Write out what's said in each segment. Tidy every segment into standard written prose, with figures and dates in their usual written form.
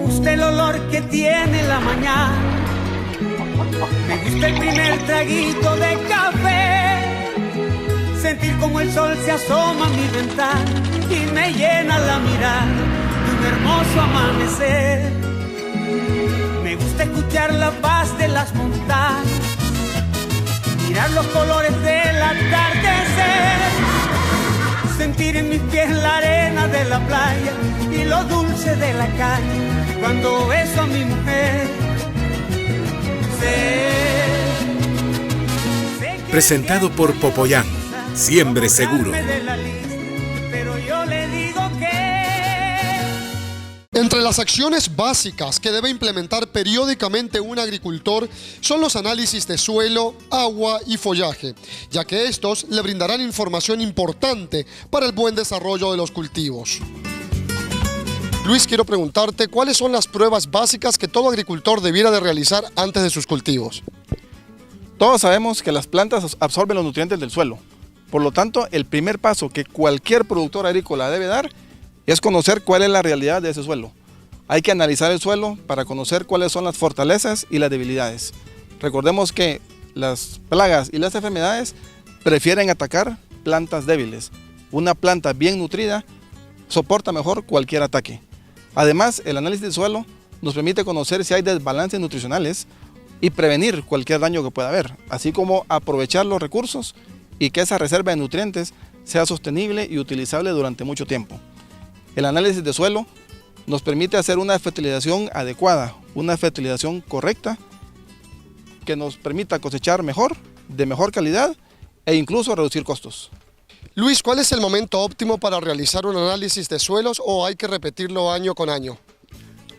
gusta el olor que tiene la mañana, me gusta el primer traguito de café, sentir como el sol se asoma a mi ventana y me llena la mirada de un hermoso amanecer. Me gusta escuchar la paz de las montañas, mirar los colores del atardecer, sentir en mis pies la arena de la playa y lo dulce de la calle cuando beso a mi mujer. Presentado por Popoyán, Siembre Seguro. Pero yo le digo que entre las acciones básicas que debe implementar periódicamente un agricultor son los análisis de suelo, agua y follaje, ya que estos le brindarán información importante para el buen desarrollo de los cultivos. Luis, quiero preguntarte, ¿cuáles son las pruebas básicas que todo agricultor debiera de realizar antes de sus cultivos? Todos sabemos que las plantas absorben los nutrientes del suelo. Por lo tanto, el primer paso que cualquier productor agrícola debe dar es conocer cuál es la realidad de ese suelo. Hay que analizar el suelo para conocer cuáles son las fortalezas y las debilidades. Recordemos que las plagas y las enfermedades prefieren atacar plantas débiles. Una planta bien nutrida soporta mejor cualquier ataque. Además, el análisis del suelo nos permite conocer si hay desbalances nutricionales y prevenir cualquier daño que pueda haber, así como aprovechar los recursos y que esa reserva de nutrientes sea sostenible y utilizable durante mucho tiempo. El análisis de suelo nos permite hacer una fertilización adecuada, una fertilización correcta que nos permita cosechar mejor, de mejor calidad e incluso reducir costos. Luis, ¿cuál es el momento óptimo para realizar un análisis de suelos o hay que repetirlo año con año?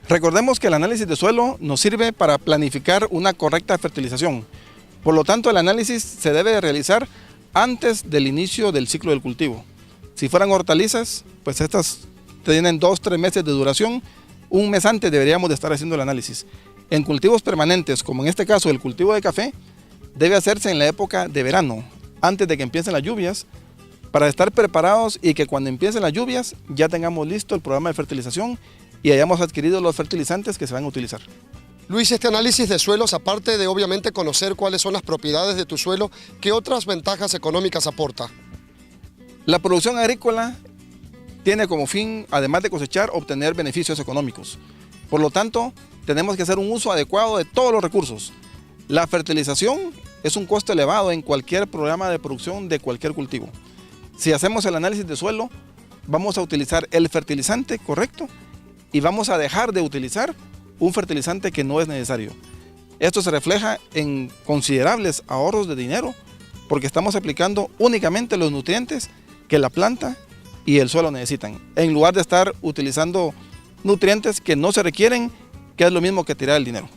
Recordemos que el análisis de suelo nos sirve para planificar una correcta fertilización. Por lo tanto, el análisis se debe de realizar antes del inicio del ciclo del cultivo. Si fueran hortalizas, pues estas tienen 2-3 meses de duración. Un mes antes deberíamos de estar haciendo el análisis. En cultivos permanentes, como en este caso el cultivo de café, debe hacerse en la época de verano, antes de que empiecen las lluvias, para estar preparados y que cuando empiecen las lluvias ya tengamos listo el programa de fertilización y hayamos adquirido los fertilizantes que se van a utilizar. Luis, este análisis de suelos, aparte de obviamente conocer cuáles son las propiedades de tu suelo, ¿qué otras ventajas económicas aporta? La producción agrícola tiene como fin, además de cosechar, obtener beneficios económicos. Por lo tanto, tenemos que hacer un uso adecuado de todos los recursos. La fertilización es un costo elevado en cualquier programa de producción de cualquier cultivo. Si hacemos el análisis de suelo, vamos a utilizar el fertilizante correcto y vamos a dejar de utilizar un fertilizante que no es necesario. Esto se refleja en considerables ahorros de dinero porque estamos aplicando únicamente los nutrientes que la planta y el suelo necesitan, en lugar de estar utilizando nutrientes que no se requieren, que es lo mismo que tirar el dinero.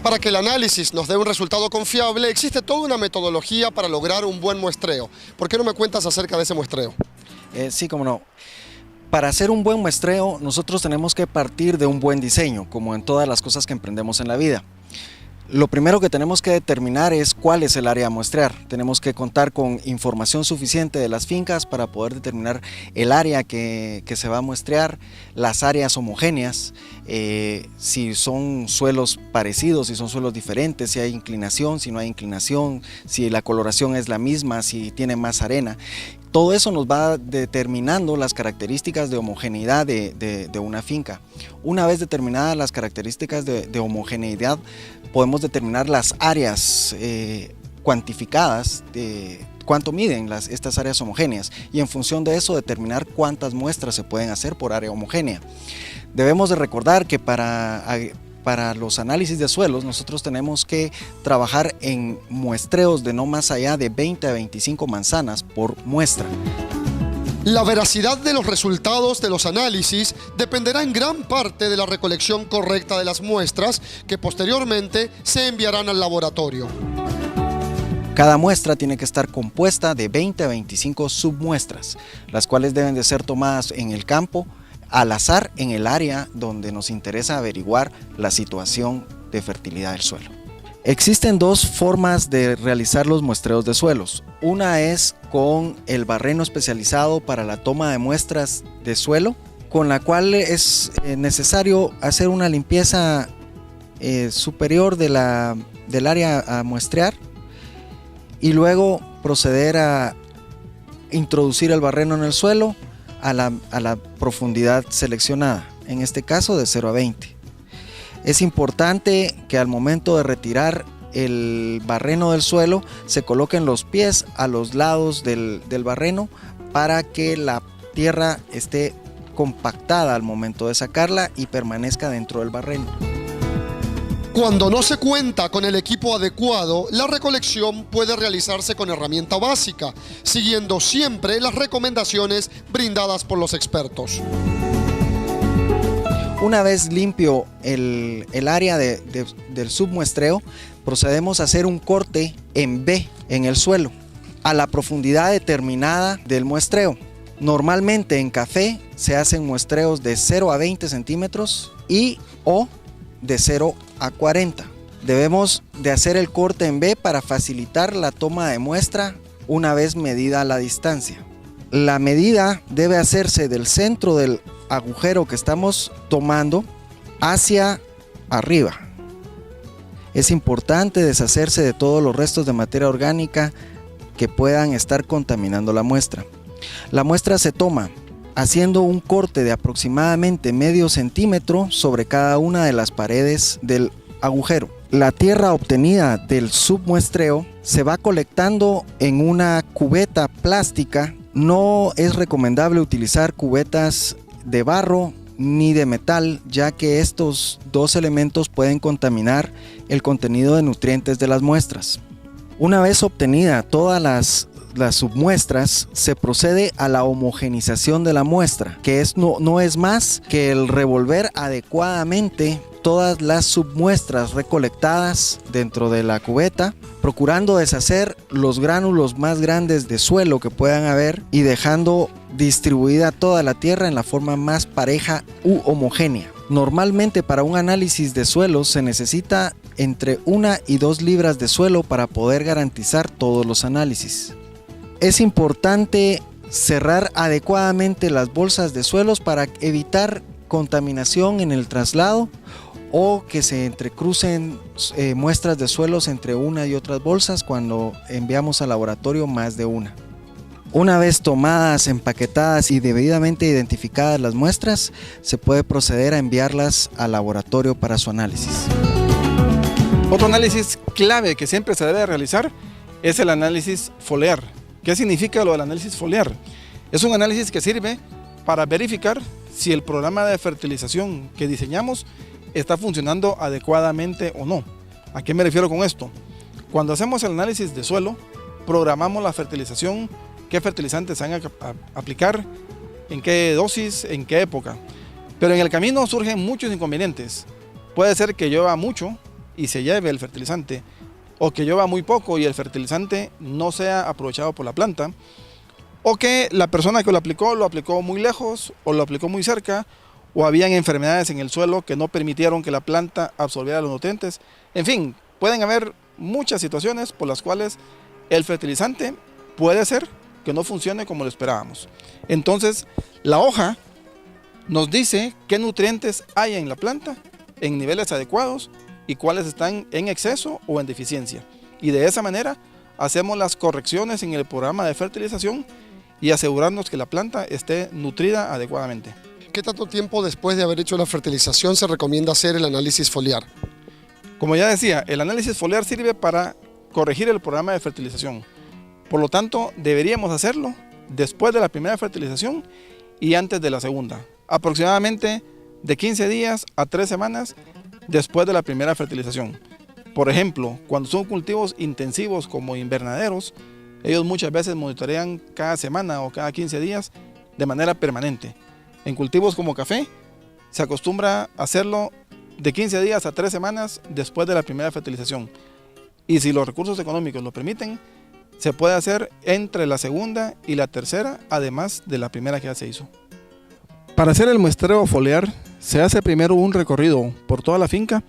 Para que el análisis nos dé un resultado confiable, existe toda una metodología para lograr un buen muestreo. ¿Por qué no me cuentas acerca de ese muestreo? Sí, cómo no. Para hacer un buen muestreo, nosotros tenemos que partir de un buen diseño, como en todas las cosas que emprendemos en la vida. Lo primero que tenemos que determinar es cuál es el área a muestrear. Tenemos que contar con información suficiente de las fincas para poder determinar el área que se va a muestrear, las áreas homogéneas, si son suelos parecidos, si son suelos diferentes, si hay inclinación, si no hay inclinación, si la coloración es la misma, si tiene más arena. Todo eso nos va determinando las características de homogeneidad de una finca. Una vez determinadas las características de homogeneidad, podemos determinar las áreas cuantificadas, de cuánto miden estas áreas homogéneas y en función de eso determinar cuántas muestras se pueden hacer por área homogénea. Debemos de recordar que para los análisis de suelos nosotros tenemos que trabajar en muestreos de no más allá de 20 a 25 manzanas por muestra. La veracidad de los resultados de los análisis dependerá en gran parte de la recolección correcta de las muestras que posteriormente se enviarán al laboratorio. Cada muestra tiene que estar compuesta de 20 a 25 submuestras, las cuales deben de ser tomadas en el campo al azar en el área donde nos interesa averiguar la situación de fertilidad del suelo. Existen dos formas de realizar los muestreos de suelos. Una es con el barreno especializado para la toma de muestras de suelo, con la cual es necesario hacer una limpieza superior del área a muestrear y luego proceder a introducir el barreno en el suelo a la profundidad seleccionada, en este caso de 0 a 20. Es importante que al momento de retirar el barreno del suelo se coloquen los pies a los lados del barreno para que la tierra esté compactada al momento de sacarla y permanezca dentro del barreno. Cuando no se cuenta con el equipo adecuado, la recolección puede realizarse con herramienta básica, siguiendo siempre las recomendaciones brindadas por los expertos. Una vez limpio el área del submuestreo, procedemos a hacer un corte en B en el suelo, a la profundidad determinada del muestreo. Normalmente en café se hacen muestreos de 0 a 20 centímetros o de 0 a 40. Debemos de hacer el corte en B para facilitar la toma de muestra una vez medida la distancia. La medida debe hacerse del centro del agujero que estamos tomando hacia arriba. Es importante deshacerse de todos los restos de materia orgánica que puedan estar contaminando la muestra. La muestra se toma haciendo un corte de aproximadamente medio centímetro sobre cada una de las paredes del agujero. La tierra obtenida del submuestreo se va colectando en una cubeta plástica. No es recomendable utilizar cubetas de barro ni de metal, ya que estos dos elementos pueden contaminar el contenido de nutrientes de las muestras. Una vez obtenida todas las submuestras, se procede a la homogenización de la muestra, que no es más que el revolver adecuadamente todas las submuestras recolectadas dentro de la cubeta, procurando deshacer los gránulos más grandes de suelo que puedan haber y dejando distribuida toda la tierra en la forma más pareja u homogénea. Normalmente para un análisis de suelo se necesita entre 1 y 2 libras de suelo para poder garantizar todos los análisis. Es importante cerrar adecuadamente las bolsas de suelos para evitar contaminación en el traslado o que se entrecrucen muestras de suelos entre una y otras bolsas cuando enviamos al laboratorio más de una. Una vez tomadas, empaquetadas y debidamente identificadas las muestras, se puede proceder a enviarlas al laboratorio para su análisis. Otro análisis clave que siempre se debe realizar es el análisis foliar. ¿Qué significa lo del análisis foliar? Es un análisis que sirve para verificar si el programa de fertilización que diseñamos está funcionando adecuadamente o no. ¿A qué me refiero con esto? Cuando hacemos el análisis de suelo, programamos la fertilización, qué fertilizantes van a aplicar, en qué dosis, en qué época. Pero en el camino surgen muchos inconvenientes. Puede ser que llueva mucho y se lleve el fertilizante, o que llueva muy poco y el fertilizante no sea aprovechado por la planta, o que la persona que lo aplicó muy lejos o lo aplicó muy cerca, o habían enfermedades en el suelo que no permitieron que la planta absorbiera los nutrientes. En fin, pueden haber muchas situaciones por las cuales el fertilizante puede ser que no funcione como lo esperábamos. Entonces, la hoja nos dice qué nutrientes hay en la planta en niveles adecuados y cuáles están en exceso o en deficiencia. Y de esa manera hacemos las correcciones en el programa de fertilización y asegurarnos que la planta esté nutrida adecuadamente. ¿Qué tanto tiempo después de haber hecho la fertilización se recomienda hacer el análisis foliar? Como ya decía, el análisis foliar sirve para corregir el programa de fertilización. Por lo tanto, deberíamos hacerlo después de la primera fertilización y antes de la segunda. Aproximadamente de 15 días a 3 semanas después de la primera fertilización. Por ejemplo, cuando son cultivos intensivos como invernaderos, ellos muchas veces monitorean cada semana o cada 15 días de manera permanente. En cultivos como café, se acostumbra a hacerlo de 15 días a 3 semanas después de la primera fertilización. Y si los recursos económicos lo permiten, se puede hacer entre la segunda y la tercera, además de la primera que ya se hizo. Para hacer el muestreo foliar, se hace primero un recorrido por toda la finca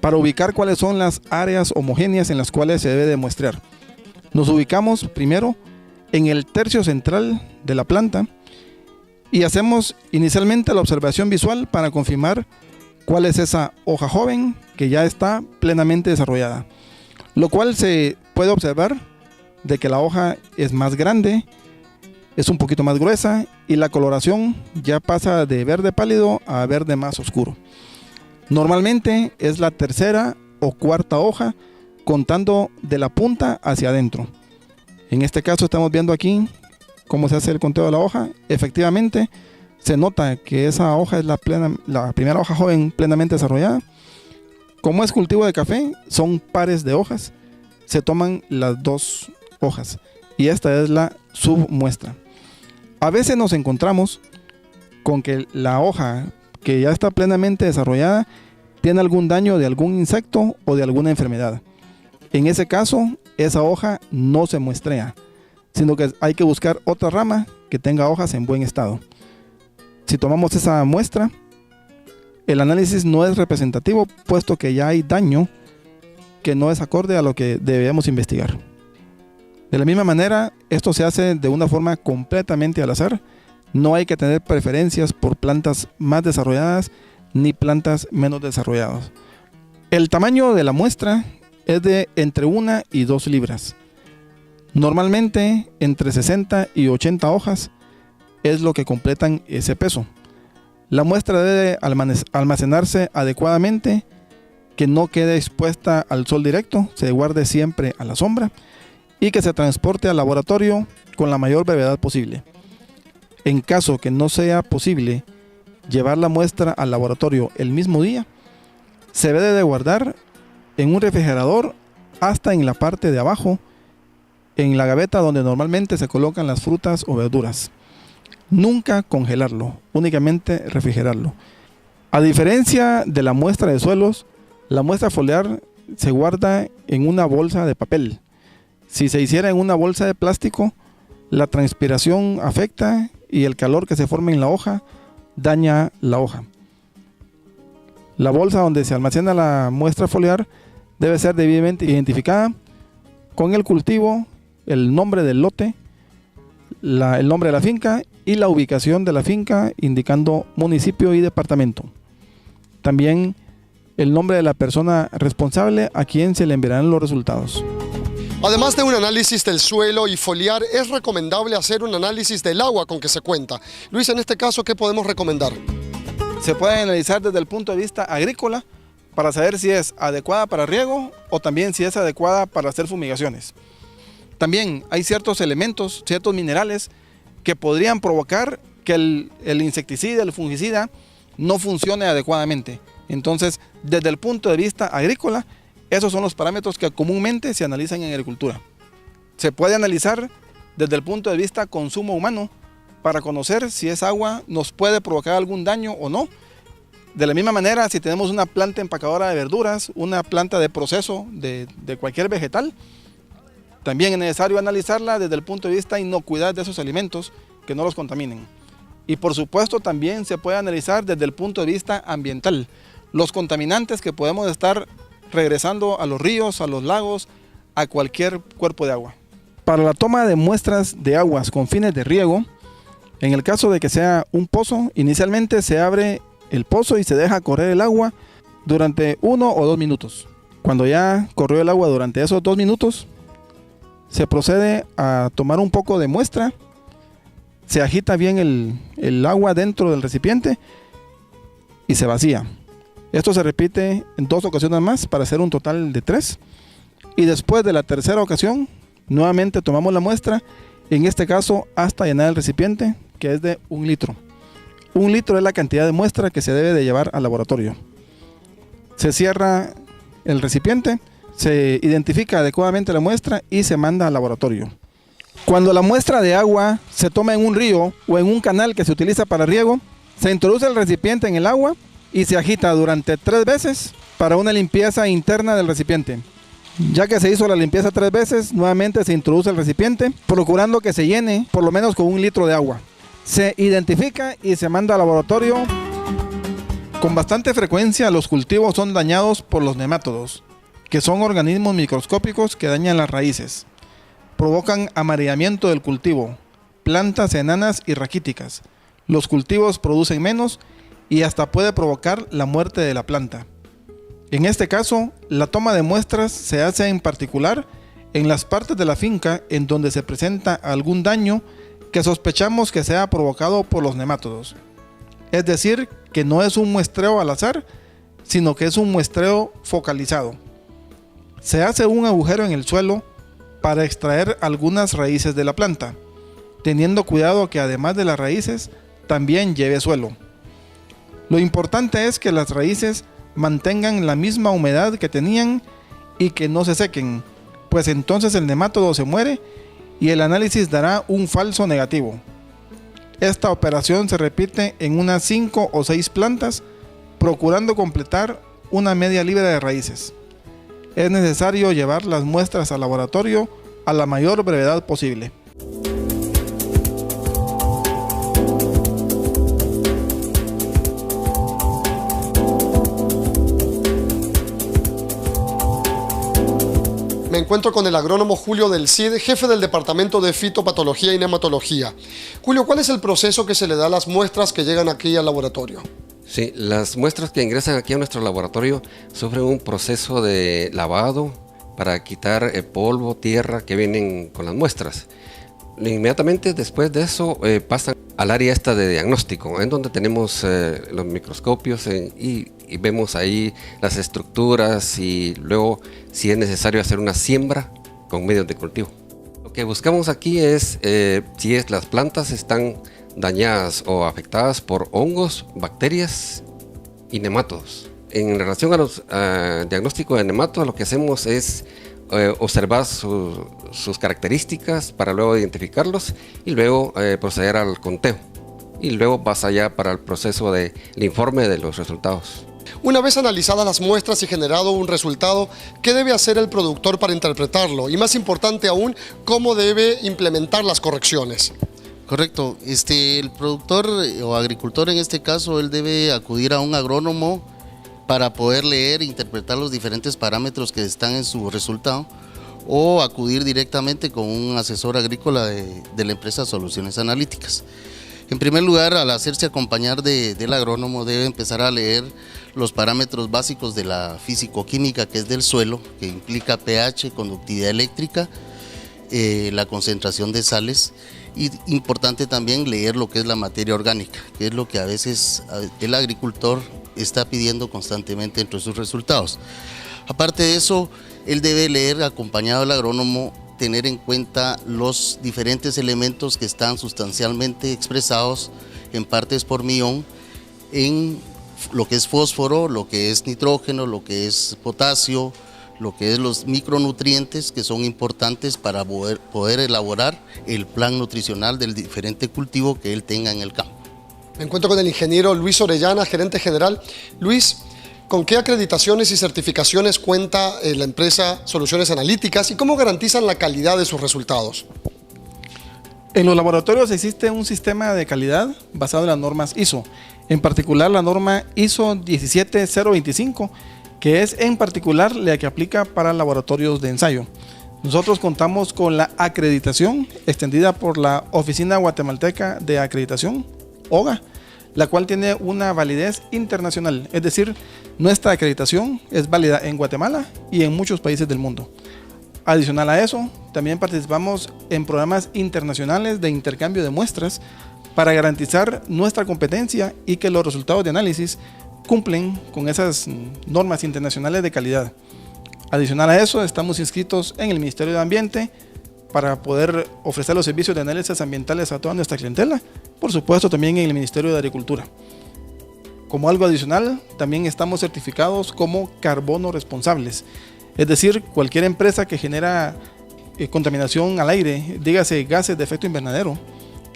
para ubicar cuáles son las áreas homogéneas en las cuales se debe de muestrear. Nos ubicamos primero en el tercio central de la planta y hacemos inicialmente la observación visual para confirmar cuál es esa hoja joven que ya está plenamente desarrollada, lo cual se puede observar de que la hoja es más grande, es un poquito más gruesa y la coloración ya pasa de verde pálido a verde más oscuro. Normalmente es la tercera o cuarta hoja contando de la punta hacia adentro. En este caso estamos viendo aquí cómo se hace el conteo de la hoja. Efectivamente se nota que esa hoja es la primera hoja joven plenamente desarrollada. Como es cultivo de café, son pares de hojas, se toman las dos hojas y esta es la submuestra. A veces nos encontramos con que la hoja que ya está plenamente desarrollada tiene algún daño de algún insecto o de alguna enfermedad. En ese caso, esa hoja no se muestrea, sino que hay que buscar otra rama que tenga hojas en buen estado. Si tomamos esa muestra, el análisis no es representativo, puesto que ya hay daño que no es acorde a lo que debemos investigar. De la misma manera, esto se hace de una forma completamente al azar. No hay que tener preferencias por plantas más desarrolladas ni plantas menos desarrolladas. El tamaño de la muestra es de entre 1 y 2 libras. Normalmente entre 60 y 80 hojas es lo que completan ese peso. La muestra debe almacenarse adecuadamente, que no quede expuesta al sol directo, se guarde siempre a la sombra y que se transporte al laboratorio con la mayor brevedad posible. En caso que no sea posible llevar la muestra al laboratorio el mismo día, se debe de guardar en un refrigerador hasta en la parte de abajo, en la gaveta donde normalmente se colocan las frutas o verduras. Nunca congelarlo, únicamente refrigerarlo. A diferencia de la muestra de suelos, la muestra foliar se guarda en una bolsa de papel. Si se hiciera en una bolsa de plástico, la transpiración afecta y el calor que se forma en la hoja daña la hoja. La bolsa donde se almacena la muestra foliar debe ser debidamente identificada con el cultivo, el nombre del lote, el nombre de la finca y la ubicación de la finca, indicando municipio y departamento. También el nombre de la persona responsable a quien se le enviarán los resultados. Además de un análisis del suelo y foliar, es recomendable hacer un análisis del agua con que se cuenta. Luis, en este caso, ¿qué podemos recomendar? Se puede analizar desde el punto de vista agrícola para saber si es adecuada para riego o también si es adecuada para hacer fumigaciones. También hay ciertos elementos, ciertos minerales que podrían provocar que el insecticida, el fungicida, no funcione adecuadamente. Entonces, desde el punto de vista agrícola, esos son los parámetros que comúnmente se analizan en agricultura. Se puede analizar desde el punto de vista consumo humano para conocer si esa agua nos puede provocar algún daño o no. De la misma manera, si tenemos una planta empacadora de verduras, una planta de proceso de cualquier vegetal, también es necesario analizarla desde el punto de vista inocuidad de esos alimentos, que no los contaminen. Y por supuesto también se puede analizar desde el punto de vista ambiental, los contaminantes que podemos estar regresando a los ríos, a los lagos, a cualquier cuerpo de agua. Para la toma de muestras de aguas con fines de riego, en el caso de que sea un pozo, inicialmente se abre el pozo y se deja correr el agua durante 1 o 2 minutos. Cuando ya corrió el agua durante esos 2 minutos, se procede a tomar un poco de muestra, se agita bien el agua dentro del recipiente y se vacía. Esto se repite en 2 ocasiones más para hacer un total de 3. Y después de la tercera ocasión, nuevamente tomamos la muestra, en este caso hasta llenar el recipiente, que es de 1 litro. 1 litro es la cantidad de muestra que se debe de llevar al laboratorio. Se cierra el recipiente, se identifica adecuadamente la muestra y se manda al laboratorio. Cuando la muestra de agua se toma en un río o en un canal que se utiliza para riego, se introduce el recipiente en el agua y se agita durante 3 veces para una limpieza interna del recipiente. Ya que se hizo la limpieza 3 veces, nuevamente se introduce el recipiente, procurando que se llene por lo menos con 1 litro de agua. Se identifica y se manda al laboratorio Con bastante frecuencia los cultivos son dañados por los nemátodos, que son organismos microscópicos que dañan las raíces. Provocan amarillamiento del cultivo, plantas enanas y raquíticas. Los cultivos producen menos y hasta puede provocar la muerte de la planta. En este caso, la toma de muestras se hace en particular en las partes de la finca en donde se presenta algún daño que sospechamos que sea provocado por los nemátodos. Es decir, que no es un muestreo al azar, sino que es un muestreo focalizado. Se hace un agujero en el suelo para extraer algunas raíces de la planta, teniendo cuidado que además de las raíces, también lleve suelo. Lo importante es que las raíces mantengan la misma humedad que tenían y que no se sequen, pues entonces el nemátodo se muere y el análisis dará un falso negativo. Esta operación se repite en unas 5 o 6 plantas, procurando completar una media libra de raíces. Es necesario llevar las muestras al laboratorio a la mayor brevedad posible. Me encuentro con el agrónomo Julio del Cid, jefe del Departamento de Fitopatología y Nematología. Julio, ¿cuál es el proceso que se le da a las muestras que llegan aquí al laboratorio? Sí, las muestras que ingresan aquí a nuestro laboratorio sufren un proceso de lavado para quitar el polvo, tierra que vienen con las muestras. Inmediatamente después de eso pasan al área esta de diagnóstico, en donde tenemos los microscopios y vemos ahí las estructuras y luego si es necesario hacer una siembra con medios de cultivo. Lo que buscamos aquí es si las plantas están dañadas o afectadas por hongos, bacterias y nemátodos. En relación a los diagnósticos de nemátodos, lo que hacemos es observar sus características para luego identificarlos y luego proceder al conteo. Y luego pasa ya para el proceso del informe de los resultados. Una vez analizadas las muestras y generado un resultado, ¿qué debe hacer el productor para interpretarlo? Y más importante aún, ¿cómo debe implementar las correcciones? Correcto. El productor o agricultor en este caso, él debe acudir a un agrónomo para poder leer e interpretar los diferentes parámetros que están en su resultado, o acudir directamente con un asesor agrícola de la empresa Soluciones Analíticas. En primer lugar, al hacerse acompañar del agrónomo, debe empezar a leer los parámetros básicos de la físico-química, que es del suelo, que implica pH, conductividad eléctrica, la concentración de sales, y importante también leer lo que es la materia orgánica, que es lo que a veces el agricultor está pidiendo constantemente entre sus resultados. Aparte de eso, él debe leer, acompañado del agrónomo, tener en cuenta los diferentes elementos que están sustancialmente expresados en partes por millón en lo que es fósforo, lo que es nitrógeno, lo que es potasio, lo que es los micronutrientes que son importantes para poder elaborar el plan nutricional del diferente cultivo que él tenga en el campo. Me encuentro con el ingeniero Luis Orellana, gerente general. Luis, ¿con qué acreditaciones y certificaciones cuenta la empresa Soluciones Analíticas y cómo garantizan la calidad de sus resultados? En los laboratorios existe un sistema de calidad basado en las normas ISO, en particular la norma ISO 17025, que es en particular la que aplica para laboratorios de ensayo. Nosotros contamos con la acreditación extendida por la Oficina Guatemalteca de Acreditación, OGA, la cual tiene una validez internacional, es decir, nuestra acreditación es válida en Guatemala y en muchos países del mundo. Adicional a eso, también participamos en programas internacionales de intercambio de muestras para garantizar nuestra competencia y que los resultados de análisis cumplen con esas normas internacionales de calidad. Adicional a eso, estamos inscritos en el Ministerio de Ambiente para poder ofrecer los servicios de análisis ambientales a toda nuestra clientela, por supuesto también en el Ministerio de Agricultura. Como algo adicional, también estamos certificados como carbono responsables, es decir, cualquier empresa que genera contaminación al aire, dígase gases de efecto invernadero,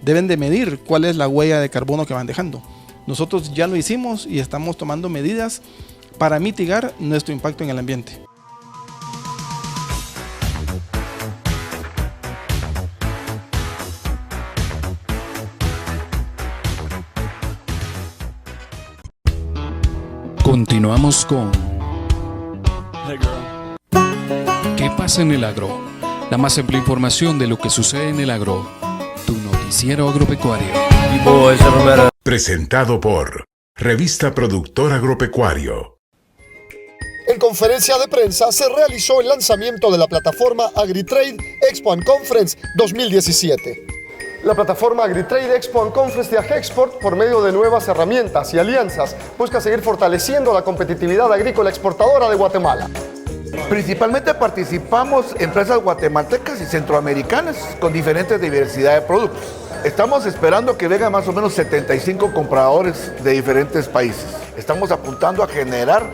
deben de medir cuál es la huella de carbono que van dejando. Nosotros ya lo hicimos y estamos tomando medidas para mitigar nuestro impacto en el ambiente. Continuamos con ¿Qué pasa en el agro? La más amplia información de lo que sucede en el agro. Tu noticiero agropecuario. Presentado por Revista Productor Agropecuario. En conferencia de prensa se realizó el lanzamiento de la plataforma AgriTrade Expo & Conference 2017. La plataforma AgriTrade Expo & Conference de Agexport, por medio de nuevas herramientas y alianzas, busca seguir fortaleciendo la competitividad agrícola exportadora de Guatemala. Principalmente participamos empresas guatemaltecas y centroamericanas con diferentes diversidad de productos. Estamos esperando que vengan más o menos 75 compradores de diferentes países. Estamos apuntando a generar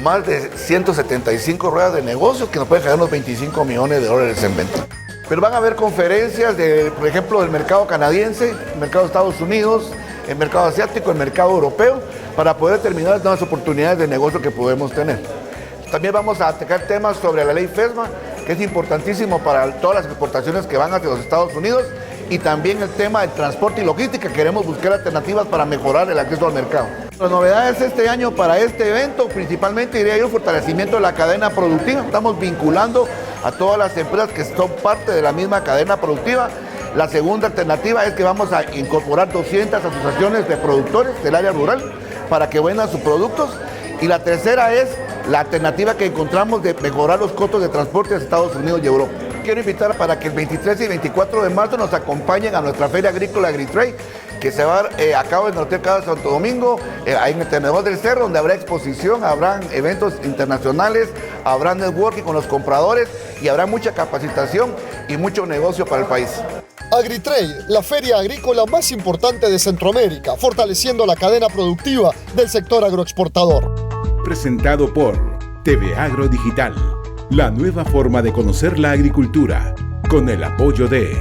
más de 175 ruedas de negocio que nos pueden generar unos 25 millones de dólares en venta. Pero van a haber conferencias, por ejemplo, del mercado canadiense, el mercado de Estados Unidos, el mercado asiático, el mercado europeo, para poder determinar las nuevas oportunidades de negocio que podemos tener. También vamos a tocar temas sobre la ley FESMA, que es importantísimo para todas las exportaciones que van hacia los Estados Unidos, y también el tema del transporte y logística. Queremos buscar alternativas para mejorar el acceso al mercado. Las novedades este año para este evento, principalmente diría yo, fortalecimiento de la cadena productiva. Estamos vinculando a todas las empresas que son parte de la misma cadena productiva. La segunda alternativa es que vamos a incorporar 200 asociaciones de productores del área rural para que vendan sus productos. Y la tercera es la alternativa que encontramos de mejorar los costos de transporte a Estados Unidos y Europa. Quiero invitar para que el 23 y 24 de marzo nos acompañen a nuestra Feria Agrícola AgriTrade, que se va a cabo en el Hotel Casa Santo Domingo, en el Tenedor del Cerro, donde habrá exposición, habrán eventos internacionales, habrá networking con los compradores y habrá mucha capacitación y mucho negocio para el país. AgriTrade, la feria agrícola más importante de Centroamérica, fortaleciendo la cadena productiva del sector agroexportador. Presentado por TV Agro Digital, la nueva forma de conocer la agricultura, con el apoyo de...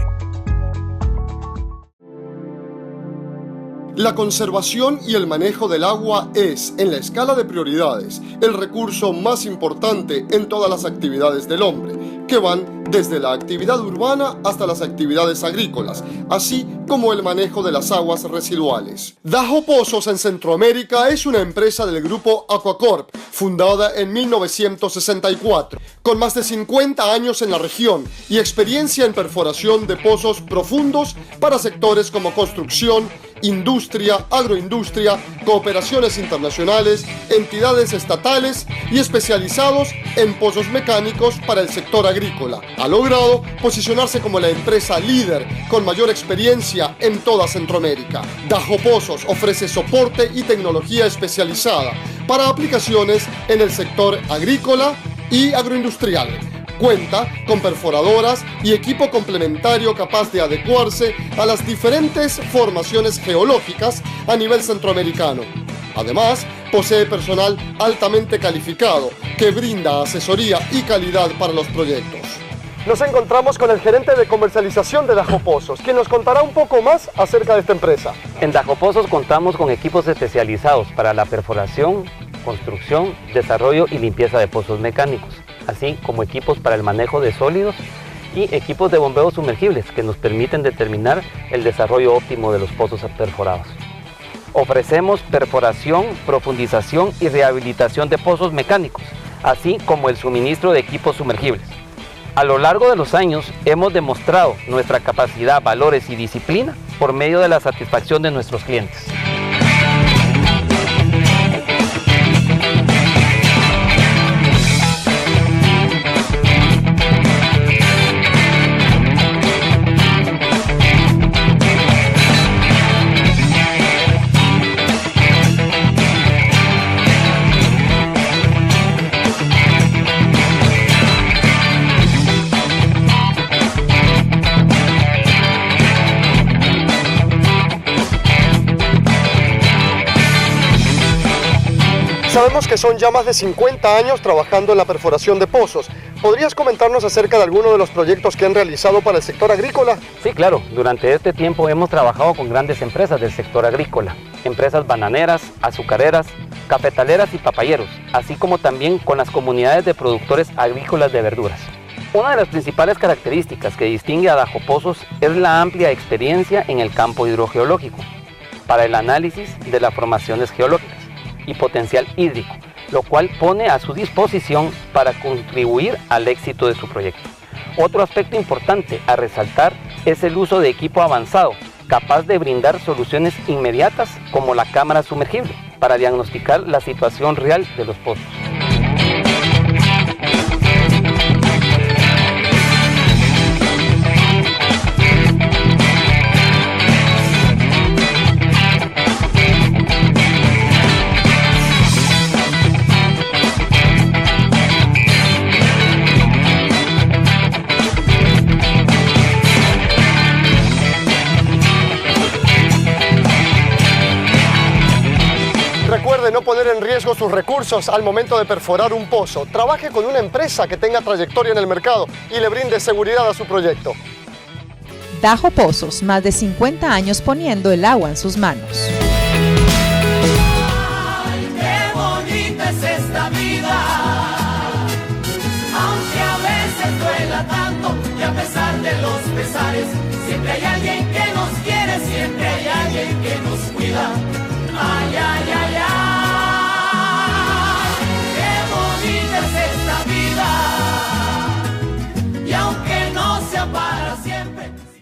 La conservación y el manejo del agua es, en la escala de prioridades, el recurso más importante en todas las actividades del hombre, que van desde la actividad urbana hasta las actividades agrícolas, así como el manejo de las aguas residuales. Dajo Pozos en Centroamérica es una empresa del grupo Aquacorp, fundada en 1964, con más de 50 años en la región y experiencia en perforación de pozos profundos para sectores como construcción, industria, agroindustria, cooperaciones internacionales, entidades estatales y especializados en pozos mecánicos para el sector agrícola. Ha logrado posicionarse como la empresa líder con mayor experiencia en toda Centroamérica. Dajo Pozos ofrece soporte y tecnología especializada para aplicaciones en el sector agrícola y agroindustrial. Cuenta con perforadoras y equipo complementario capaz de adecuarse a las diferentes formaciones geológicas a nivel centroamericano. Además, posee personal altamente calificado que brinda asesoría y calidad para los proyectos. Nos encontramos con el gerente de comercialización de Dajo Pozos, quien nos contará un poco más acerca de esta empresa. En Dajo Pozos contamos con equipos especializados para la perforación, construcción, desarrollo y limpieza de pozos mecánicos, así como equipos para el manejo de sólidos y equipos de bombeo sumergibles que nos permiten determinar el desarrollo óptimo de los pozos perforados. Ofrecemos perforación, profundización y rehabilitación de pozos mecánicos, así como el suministro de equipos sumergibles. A lo largo de los años hemos demostrado nuestra capacidad, valores y disciplina por medio de la satisfacción de nuestros clientes. Sabemos que son ya más de 50 años trabajando en la perforación de pozos. ¿Podrías comentarnos acerca de alguno de los proyectos que han realizado para el sector agrícola? Sí, claro. Durante este tiempo hemos trabajado con grandes empresas del sector agrícola. Empresas bananeras, azucareras, cafetaleras y papayeros, así como también con las comunidades de productores agrícolas de verduras. Una de las principales características que distingue a Dajo Pozos es la amplia experiencia en el campo hidrogeológico para el análisis de las formaciones geológicas. y potencial hídrico, lo cual pone a su disposición para contribuir al éxito de su proyecto. Otro aspecto importante a resaltar es el uso de equipo avanzado, capaz de brindar soluciones inmediatas como la cámara sumergible, para diagnosticar la situación real de los pozos. Recuerde no poner en riesgo sus recursos al momento de perforar un pozo. Trabaje con una empresa que tenga trayectoria en el mercado y le brinde seguridad a su proyecto. Dajo Pozos, más de 50 años poniendo el agua en sus manos. Ay, qué bonita es esta vida, aunque a veces duela tanto y a pesar de los pesares, siempre hay alguien que nos quiere, siempre hay alguien que nos cuida. Ay, ay, ay.